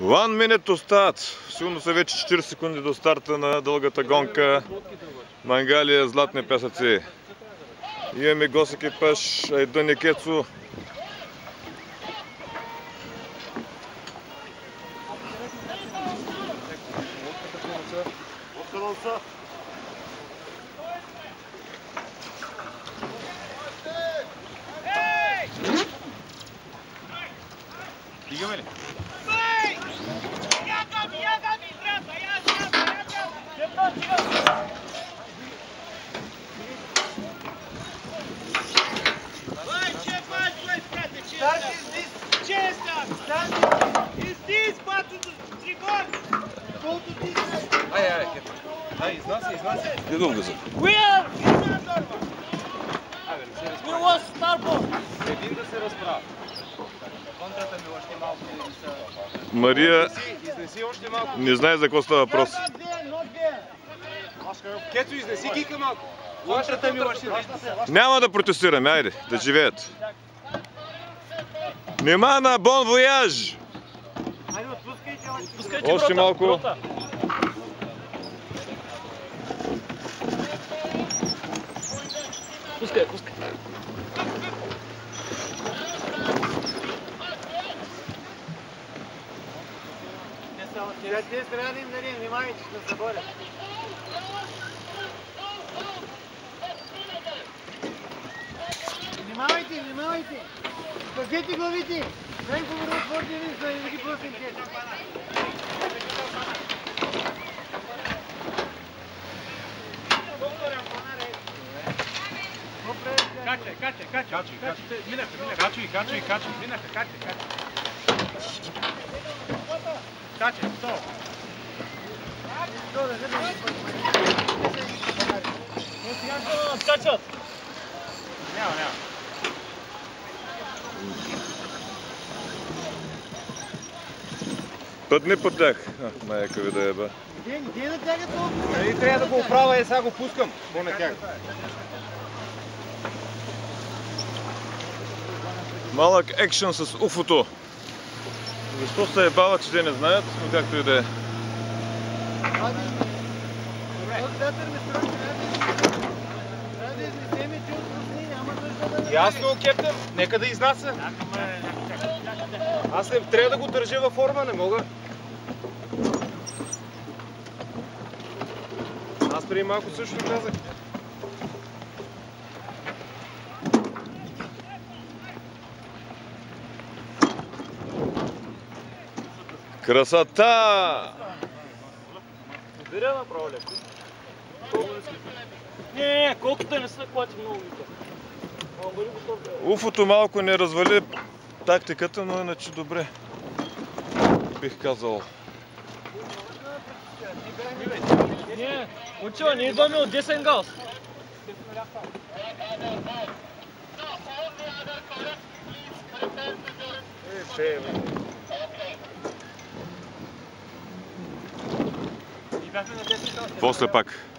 One minute остават. Сигурно са вече 40 секунди до старта на дългата гонка. Мангалия, Златни пясъци. Имаме гост екипаж Айдън и Кецо. Стигаме ли? Ай, изнася. И дълго за. Един да се разправя. Контрата ми още малко да са... Мария Изнеси още малко. не знае за какво става въпрос. Кецо, изнеси гика малко. Контрата ми още да са... Няма да протестираме, айде, да живеят. Нема на бон вояж! Още малко. Пускай. Те трябва да им дадем, внимавайте, ще се съборят. Внимавайте! Пазете главите! Най-хубаво отворите ви, за да ги бросим те. Качай. Минаха. Качай. Минаха, качай. Качай, стоп. Скачат! Няма. Пътни по тях. Майка ви да еба. Где натягат толкова? Нали трябва да го оправя, сега го пускам. По-натяга. Малък екшън с уфото. Защо се ебава, че те не знаят, но както и да е. Ясно, кептен. Нека да изнася. Аз не трябва да го държа във форма, не мога. Аз преди малко също казах. Красота! Бира направо леко. Не, колкото не са, клати много вика. Уфото малко не развали тактиката, но иначе добре. Бих казал. Не, учила, ние идваме от десен гаус. После пак.